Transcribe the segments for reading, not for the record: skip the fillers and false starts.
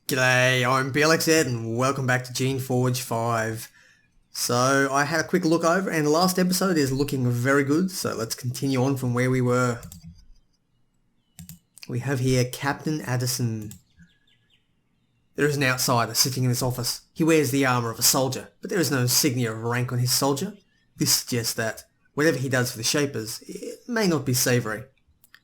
G'day, I'm Blxz and welcome back to Geneforge 5. So I had a quick look over and the last episode is looking very good, so let's continue on from where we were. We have here Captain Addison. There is an outsider sitting in this office. He wears the armour of a soldier, but there is no insignia of rank on his soldier. This suggests that whatever he does for the Shapers, it may not be savoury.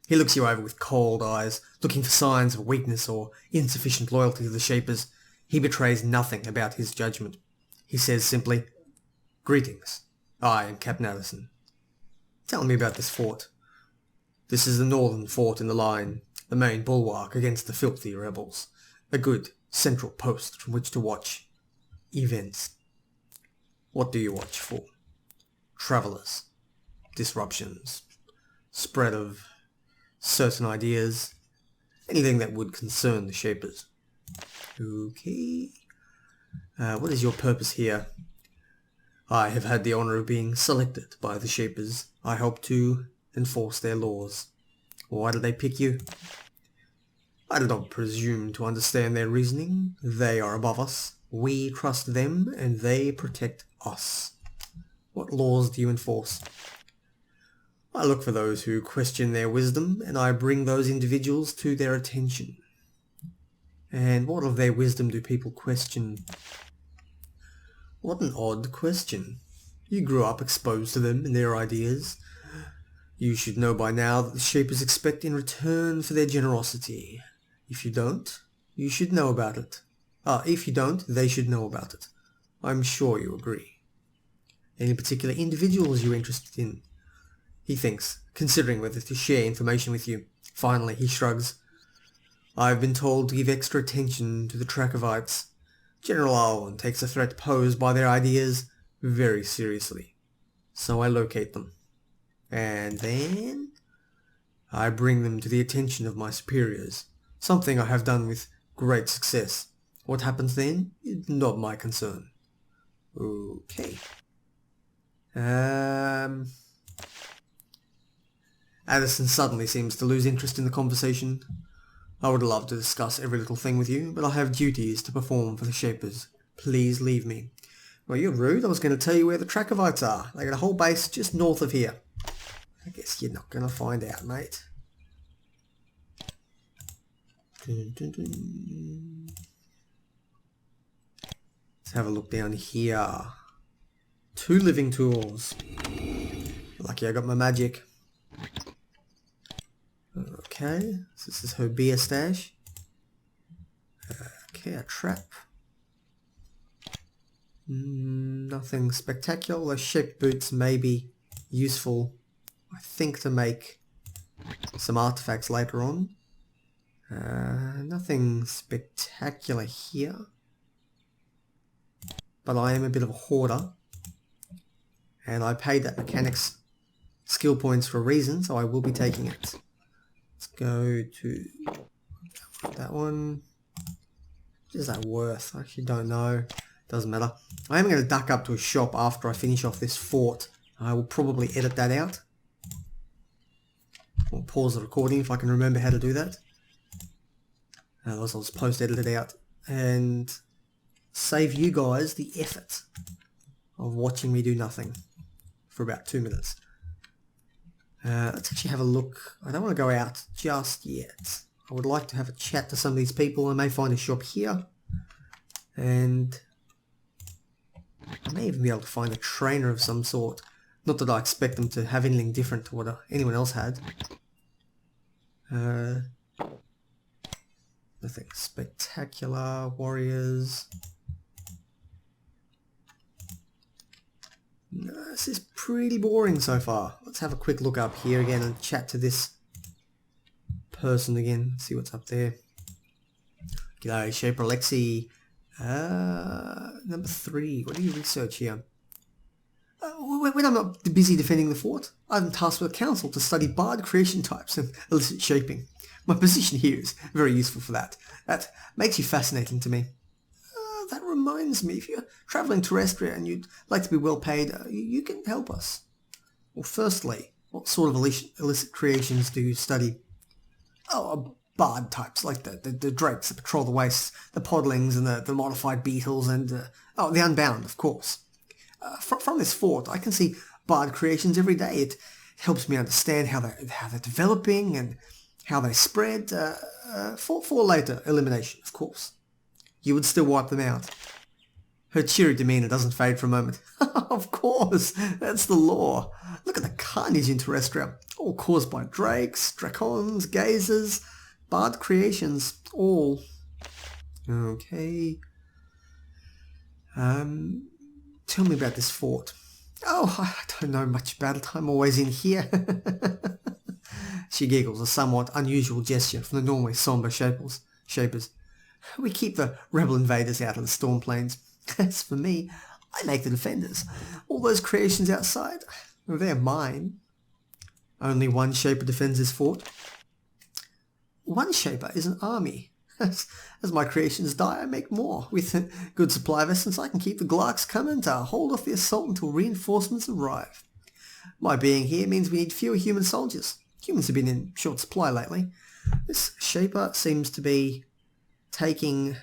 He looks you over with cold eyes, looking for signs of weakness or insufficient loyalty to the Shapers. He betrays nothing about his judgment. He says simply, "Greetings. I am Captain Addison. Tell me about this fort." "This is the northern fort in the line, the main bulwark against the filthy rebels. A good central post from which to watch events." "What do you watch for?" "Travellers, disruptions, spread of certain ideas, anything that would concern the Shapers." "Okay. What is your purpose here?" "I have had the honour of being selected by the Shapers. I help to enforce their laws." "Why did they pick you?" "I do not presume to understand their reasoning. They are above us. We trust them, and they protect us." "What laws do you enforce?" "I look for those who question their wisdom, and I bring those individuals to their attention." "And what of their wisdom do people question?" "What an odd question. You grew up exposed to them and their ideas. You should know by now that the Shapers expect in return for their generosity. If you don't, you should know about it. If you don't, they should know about it. I'm sure you agree. Any particular individuals you're interested in?" He thinks, considering whether to share information with you. Finally, he shrugs. "I've been told to give extra attention to the Trachovites. General Alwyn takes the threat posed by their ideas very seriously. So I locate them. And then I bring them to the attention of my superiors, something I have done with great success. What happens then is not my concern." "Okay. Addison suddenly seems to lose interest in the conversation. "I would love to discuss every little thing with you, but I have duties to perform for the Shapers. Please leave me." "Well, you're rude. I was going to tell you where the Trachovites are. They got a whole base just north of here." "I guess you're not going to find out, mate." Dun, dun, dun. Let's have a look down here. 2 living tools. Lucky I got my magic. Okay, so this is her beer stash. Okay, a trap. Nothing spectacular. Those shaped boots may be useful, I think, to make some artifacts later on. Nothing spectacular here. But I am a bit of a hoarder. And I paid that mechanic's skill points for a reason, so I will be taking it. Let's go to that one. What is that worth? I actually don't know. Doesn't matter. I am going to duck up to a shop after I finish off this fort. I will probably edit that out. Or pause the recording if I can remember how to do that. Otherwise I'll just post-edit it out. And save you guys the effort of watching me do nothing for about 2 minutes. Let's actually have a look. I don't want to go out just yet. I would like to have a chat to some of these people. I may find a shop here. And I may even be able to find a trainer of some sort. Not that I expect them to have anything different to what anyone else had. Nothing spectacular. Warriors. No, this is pretty boring so far. Let's have a quick look up here again and chat to this person again. See what's up there. G'day, Shaper Alexi. Number 3. What do you research here? When I'm not busy defending the fort, I'm tasked with a council to study bard creation types and illicit shaping. My position here is very useful for that. That makes you fascinating to me. That reminds me, if you're travelling terrestrial and you'd like to be well paid, you can help us. Well, firstly, what sort of illicit creations do you study? "Oh, bard types, like the drakes that patrol the wastes, the podlings and the modified beetles, and the unbound, of course. From this fort, I can see bard creations every day. It helps me understand how they're developing and how they spread, for later elimination, of course. You would still wipe them out. Her cheery demeanour doesn't fade for a moment. Of course, that's the law. Look at the carnage in Terrestrial, all caused by drakes, dracons, gazers, bard creations, all. Okay. Tell me about this fort. Oh, I don't know much about it. I'm always in here. She giggles, a somewhat unusual gesture from the normally sombre shapers. We keep the rebel invaders out of the storm plains. As for me, I make the defenders. All those creations outside, they're mine. Only one shaper defends this fort. One shaper is an army. As my creations die, I make more. With a good supply of essence, I can keep the Glarks coming to hold off the assault until reinforcements arrive. My being here means we need fewer human soldiers. Humans have been in short supply lately. This shaper seems to be taking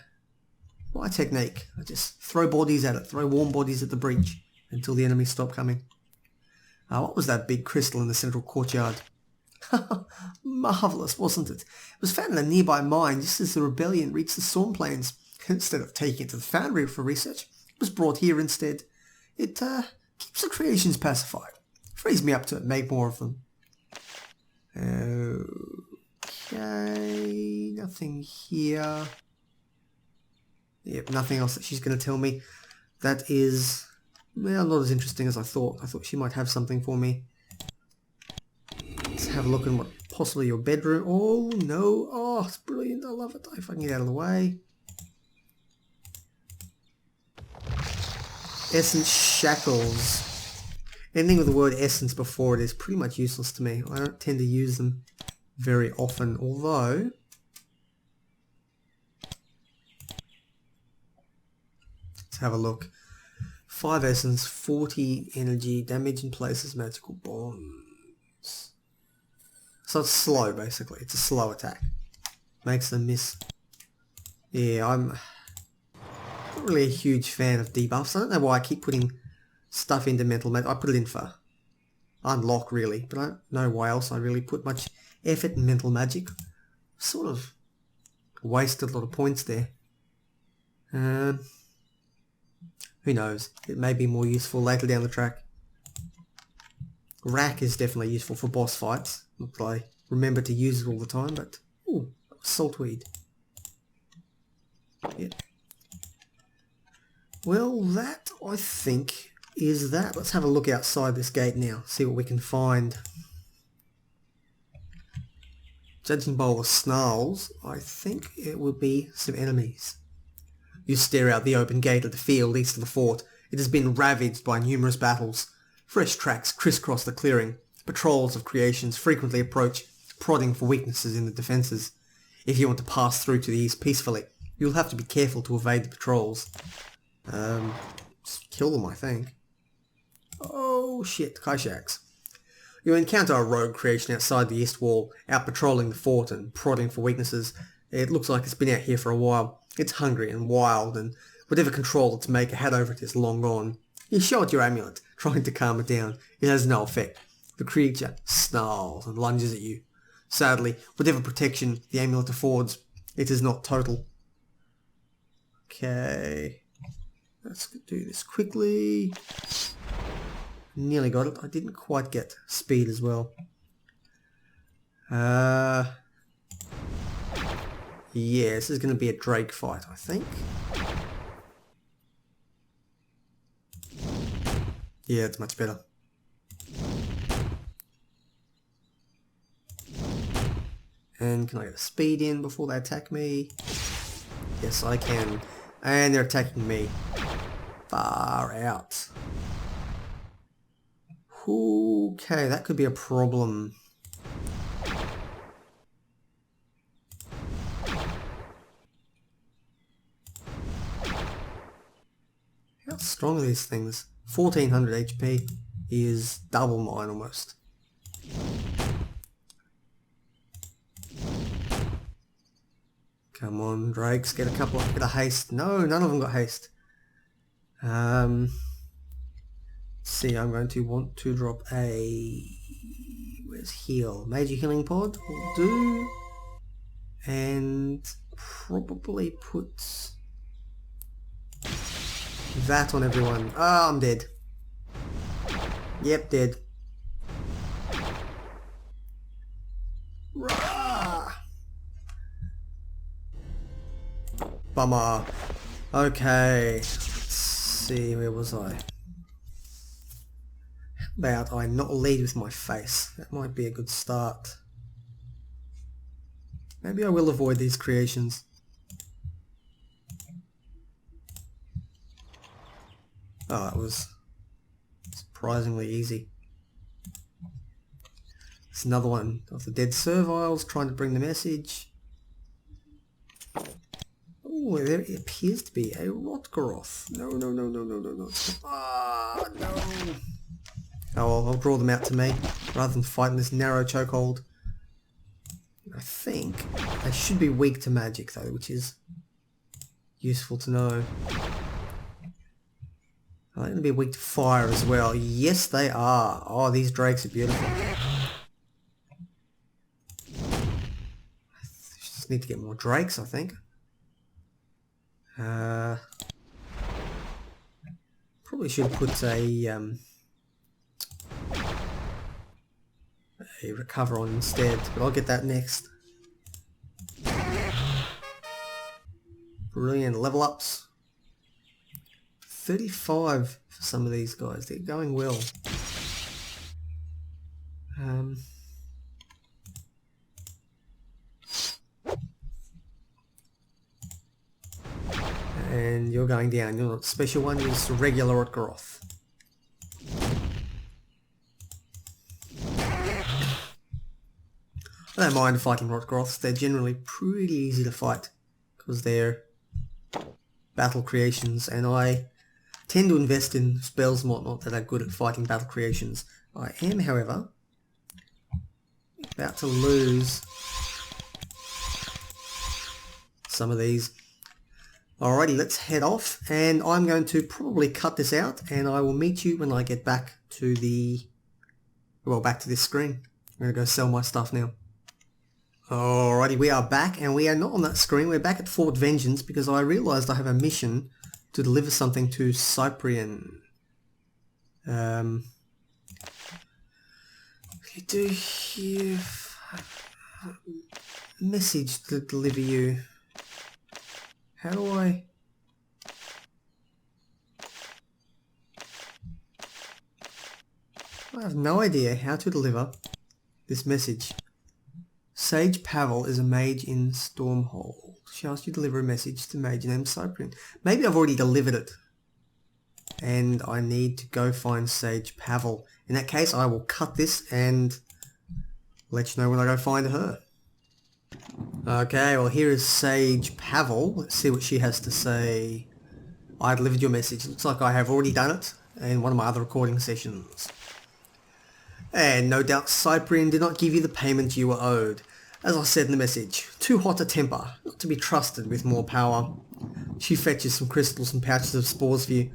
my technique. I just throw bodies at it, throw warm bodies at the breach until the enemy stop coming. What was that big crystal in the central courtyard? Marvellous, wasn't it? It was found in a nearby mine just as the rebellion reached the storm plains. Instead of taking it to the foundry for research, it was brought here instead. It keeps the creations pacified. Frees me up to make more of them. Okay, nothing here. Yep, nothing else that she's going to tell me. That is, well, not as interesting as I thought. I thought she might have something for me. Let's have a look at what possibly your bedroom. Oh, no. Oh, it's brilliant. I love it. If I can get out of the way. Essence shackles. Anything with the word essence before it is pretty much useless to me. I don't tend to use them very often, although let's have a look. 5 essence, 40 energy, damage in places, magical bonds. So it's slow, basically. It's a slow attack. Makes them miss. Yeah, I'm not really a huge fan of debuffs. I don't know why I keep putting stuff into mental magic. I put it in for unlock, really, but I don't know why else I really put much effort in mental magic. Sort of wasted a lot of points there. Who knows? It may be more useful later down the track. Rack is definitely useful for boss fights. Not that I remember to use it all the time, but ooh, saltweed. Yeah. Well, that I think is that. Let's have a look outside this gate now, see what we can find. Judging by all the snarls, I think it would be some enemies. You stare out the open gate of the field east of the fort. It has been ravaged by numerous battles. Fresh tracks crisscross the clearing. Patrols of creations frequently approach, prodding for weaknesses in the defences. If you want to pass through to the east peacefully, you'll have to be careful to evade the patrols. Just kill them, I think. Oh shit, Kaishaks. You encounter a rogue creation outside the east wall, out patrolling the fort and prodding for weaknesses. It looks like it's been out here for a while. It's hungry and wild, and whatever control its maker had over it is long gone. You show it your amulet, trying to calm it down. It has no effect. The creature snarls and lunges at you. Sadly, whatever protection the amulet affords, it is not total. Okay. Let's do this quickly. Nearly got it. I didn't quite get speed as well. Yeah, this is going to be a Drake fight, I think. Yeah, it's much better. And can I get a speed in before they attack me? Yes, I can. And they're attacking me. Far out. Okay, that could be a problem. How strong are these things? 1400 HP is double mine almost. Come on, Drakes, get a couple, get a haste. No, none of them got haste. Let's see, I'm going to want to drop a... Where's heal? Major healing pod will do. And probably put that on everyone. Ah, I'm dead. Yep, dead. Rah! Bummer. Okay. Let's see, where was I? How about I not lead with my face? That might be a good start. Maybe I will avoid these creations. Oh, that was surprisingly easy. It's another one of the dead serviles trying to bring the message. Oh, there appears to be a Rotgoroth. No, no, no, no, no, no, no. Ah, no. Oh, well, I'll draw them out to me rather than fighting this narrow chokehold. I think they should be weak to magic though, which is useful to know. Are they going to be weak to fire as well? Yes, they are. Oh, these drakes are beautiful. Just need to get more drakes, I think. Probably should put a recover on instead, but I'll get that next. Brilliant. Level ups. 35 for some of these guys. They're going well. And you're going down. You're not a special one, you're just a regular Rotgoroth. I don't mind fighting Rotgoroths. They're generally pretty easy to fight because they're battle creations, and I tend to invest in spells and whatnot that are good at fighting battle creations. I am, however, about to lose some of these. Alrighty, let's head off, and I'm going to probably cut this out, and I will meet you when I get back to the... well, back to this screen. I'm going to go sell my stuff now. Alrighty, we are back, and we are not on that screen. We're back at Fort Vengeance because I realised I have a mission to deliver something to Cyprian. You do here... message to deliver you. How do I... I have no idea how to deliver this message. Sage Pavel is a mage in Stormhold. She asked you to deliver a message to a mage named Cyprian. Maybe I've already delivered it. And I need to go find Sage Pavel. In that case, I will cut this and let you know when I go find her. Okay, well here is Sage Pavel. Let's see what she has to say. I delivered your message. Looks like I have already done it in one of my other recording sessions. And no doubt Cyprian did not give you the payment you were owed. As I said in the message, too hot a temper, not to be trusted with more power. She fetches some crystals and pouches of spores for you.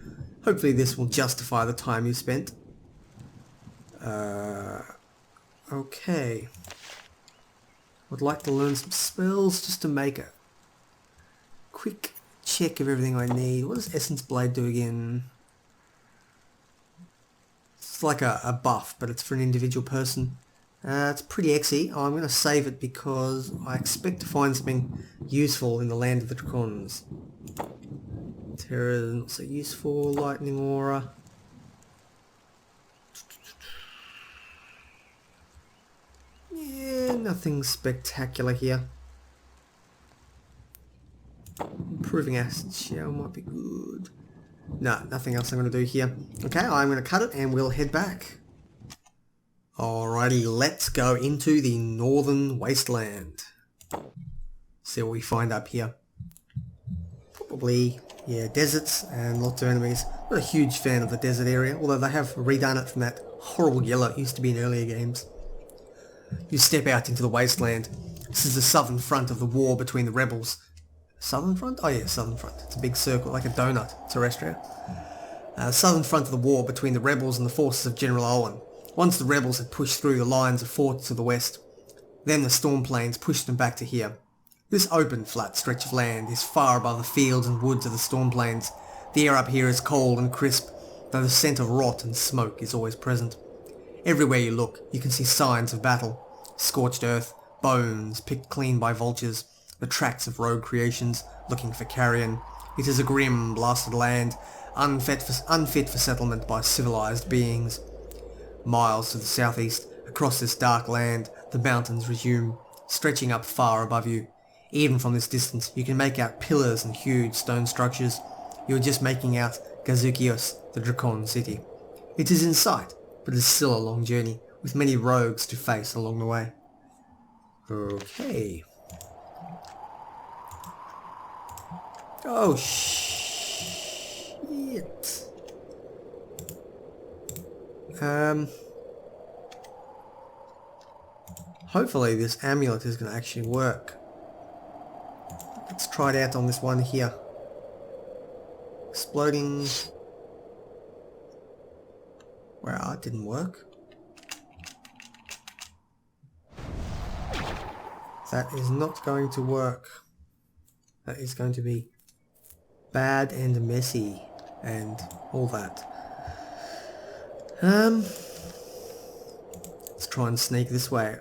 Hopefully this will justify the time you spent. Okay. Would like to learn some spells just to make a quick check of everything I need. What does Essence Blade do again? It's like a buff, but it's for an individual person. It's pretty exy. I'm going to save it because I expect to find something useful in the land of the Dracons. Terra is not so useful. Lightning Aura. Yeah, nothing spectacular here. Improving Acid Shell might be good. No, nothing else I'm going to do here. Okay, I'm going to cut it and we'll head back. Alrighty, let's go into the Northern Wasteland. See what we find up here. Probably, yeah, deserts and lots of enemies. I'm not a huge fan of the desert area, although they have redone it from that horrible yellow it used to be in earlier games. You step out into the wasteland. This is the southern front of the war between the rebels Southern front? Oh yeah, southern front. It's a big circle, like a donut, terrestrial. Southern front of the war between the rebels and the forces of General Owen. Once the rebels had pushed through the lines of forts to the west, then the storm planes pushed them back to here. This open, flat stretch of land is far above the fields and woods of the storm plains. The air up here is cold and crisp, though the scent of rot and smoke is always present. Everywhere you look, you can see signs of battle. Scorched earth, bones picked clean by vultures, the tracks of rogue creations looking for carrion. It is a grim, blasted land, unfit for settlement by civilized beings. Miles to the southeast, across this dark land, the mountains resume, stretching up far above you. Even from this distance, you can make out pillars and huge stone structures. You are just making out Gazuki-Uss, the Dracon city. It is in sight, but it is still a long journey, with many rogues to face along the way. Okay. Oh, shit. Hopefully this amulet is going to actually work. Let's try it out on this one here. Exploding. Well, it didn't work. That is not going to work. That is going to be bad and messy and all that. Let's try and sneak this way.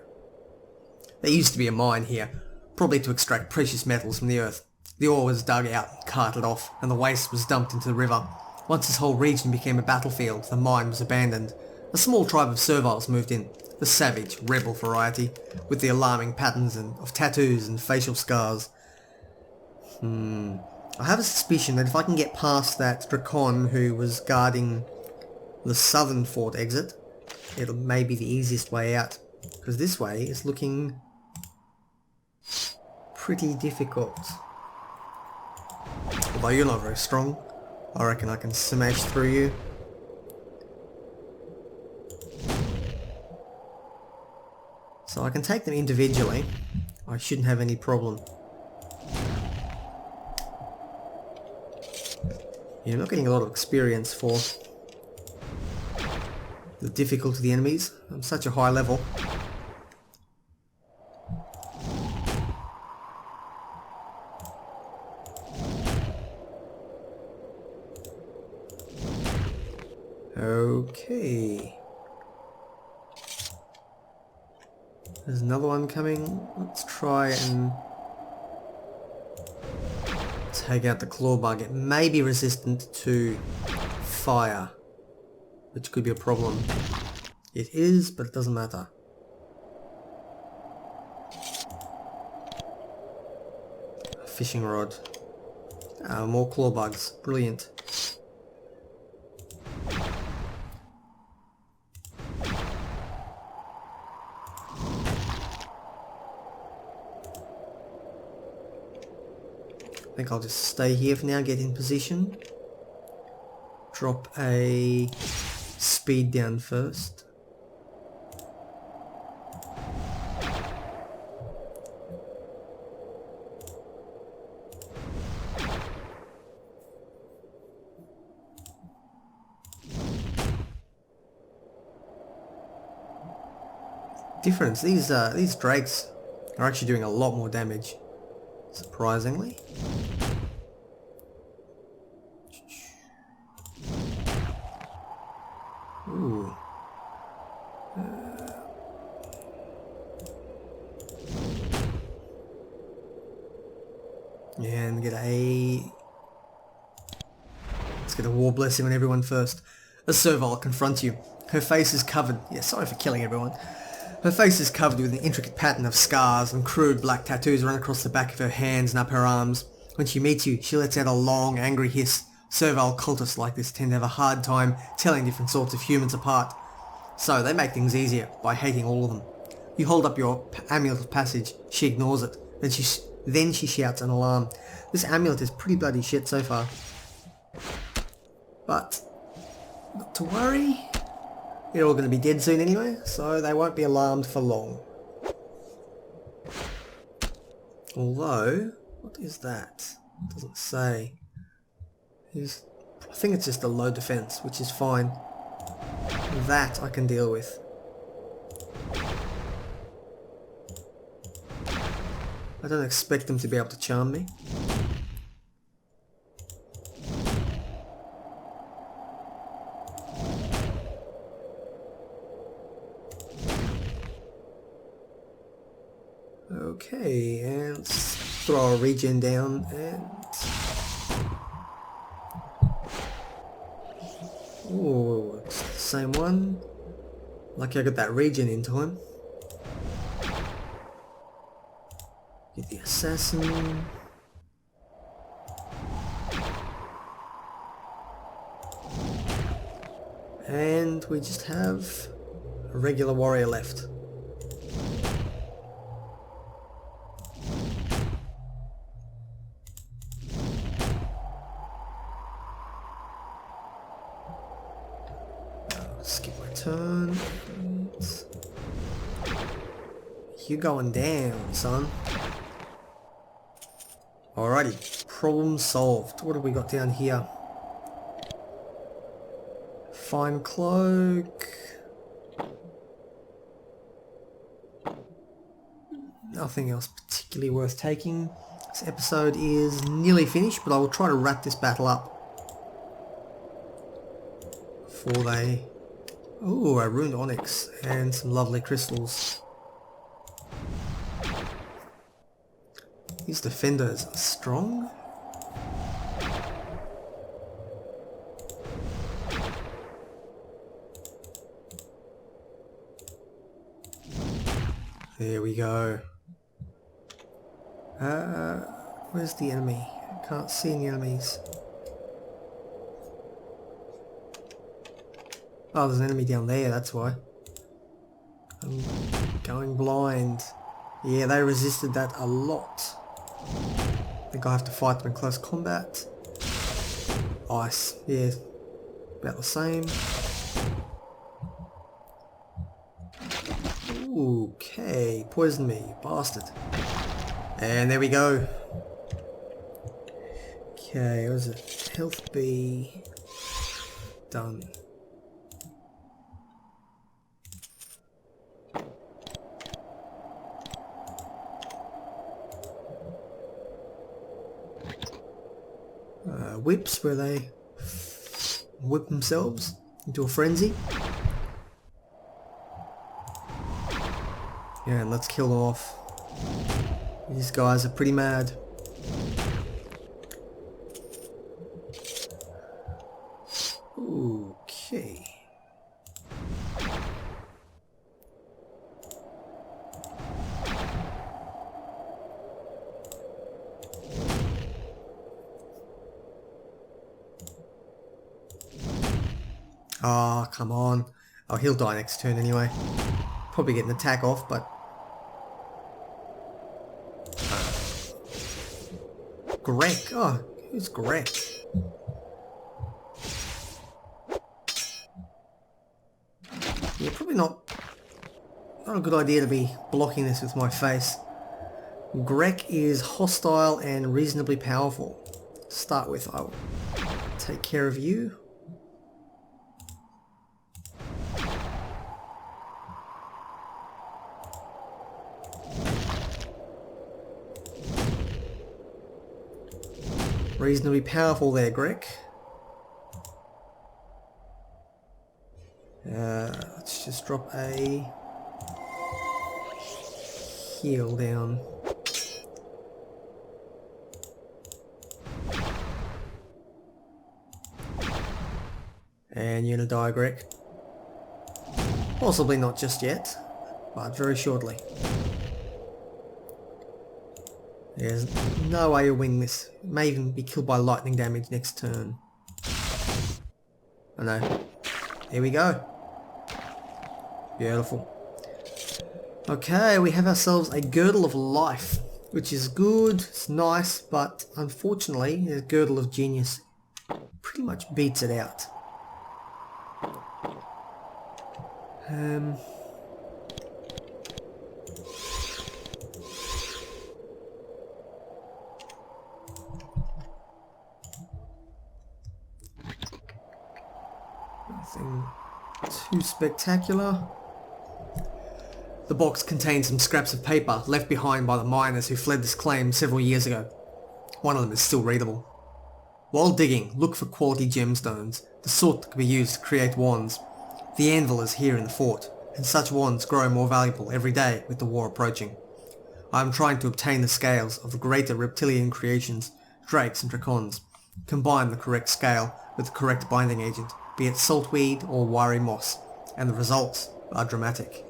There used to be a mine here, probably to extract precious metals from the earth. The ore was dug out and carted off, and the waste was dumped into the river. Once this whole region became a battlefield, the mine was abandoned. A small tribe of serviles moved in, the savage, rebel variety, with the alarming patterns of tattoos and facial scars. I have a suspicion that if I can get past that Dracon who was guarding the southern fort exit, it'll may be the easiest way out, because this way is looking pretty difficult. Although you're not very strong, I reckon I can smash through you. So I can take them individually. I shouldn't have any problem. You're not getting a lot of experience for the difficulty of the enemies. I'm such a high level. Okay. There's another one coming. Let's try and take out the claw bug. It may be resistant to fire, which could be a problem. It is, but it doesn't matter. A fishing rod. More claw bugs. Brilliant. I think I'll just stay here for now, get in position. Drop a speed down first. Difference, these drakes are actually doing a lot more damage, surprisingly. Ooh. And get a... Let's get a war blessing on everyone first. A servile confronts you. Her face is covered... Yeah, sorry for killing everyone. Her face is covered with an intricate pattern of scars and crude black tattoos run across the back of her hands and up her arms. When she meets you, she lets out a long, angry hiss. Servile cultists like this tend to have a hard time telling different sorts of humans apart. So they make things easier by hating all of them. You hold up your amulet of passage. She ignores it. Then she shouts an alarm. This amulet is pretty bloody shit so far. But not to worry. They're all going to be dead soon anyway, so they won't be alarmed for long. Although, What is that? Doesn't say. I think it's just a low defense, which is fine. That I can deal with. I don't expect them to be able to charm me. Okay, and let's throw a regen down and... Ooh, it's the same one. Lucky I got that regen in time. Get the assassin. And we just have a regular warrior left. Skip my turn. You going down, son. Alrighty, problem solved. What have we got down here? Fine cloak. Nothing else particularly worth taking. This episode is nearly finished, but I will try to wrap this battle up before they... Ooh, a ruined onyx and some lovely crystals. These defenders are strong. There we go. Where's the enemy? I can't see any enemies. Oh, there's an enemy down there, that's why. I'm going blind. Yeah, they resisted that a lot. I think I have to fight them in close combat. Ice, yeah, about the same. Okay, poison me, you bastard. And there we go. Okay, what was it? Health B. Done. Whips, where they whip themselves into a frenzy. Yeah, and let's kill them off. These guys are pretty mad. Okay. Oh, come on. Oh, he'll die next turn anyway. Probably get an attack off, but... Greg. Oh, who's Greg? Yeah, probably not a good idea to be blocking this with my face. Greg is hostile and reasonably powerful. To start with, I'll take care of you. Reasonably powerful there, Greg. Let's just drop a heal down. And you're gonna die, Greg. Possibly not just yet, but very shortly. There's no way you'll win this. May even be killed by lightning damage next turn. I know. Here we go. Beautiful. Okay, we have ourselves a Girdle of Life, which is good, it's nice, but unfortunately, the Girdle of Genius pretty much beats it out. Nothing too spectacular. The box contains some scraps of paper left behind by the miners who fled this claim several years ago. One of them is still readable. While digging, look for quality gemstones, the sort that can be used to create wands. The anvil is here in the fort, and such wands grow more valuable every day with the war approaching. I am trying to obtain the scales of the greater reptilian creations, drakes and dracons. Combine the correct scale with the correct binding agent, be it saltweed or wiry moss, and the results are dramatic.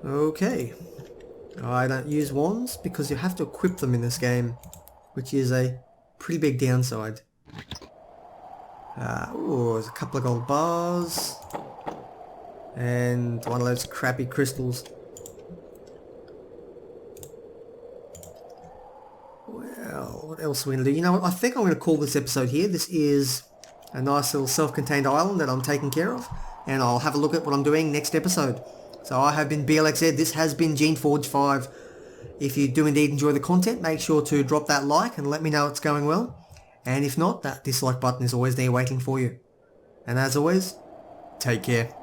Okay, I don't use wands because you have to equip them in this game, which is a pretty big downside. There's a couple of gold bars, and one of those crappy crystals. Well, what else are we going to do? You know what, I think I'm going to call this episode here. This is a nice little self-contained island that I'm taking care of, and I'll have a look at what I'm doing next episode. So I have been Blxz, this has been Geneforge 5. If you do indeed enjoy the content, make sure to drop that like and let me know it's going well. And if not, that dislike button is always there waiting for you. And as always, take care.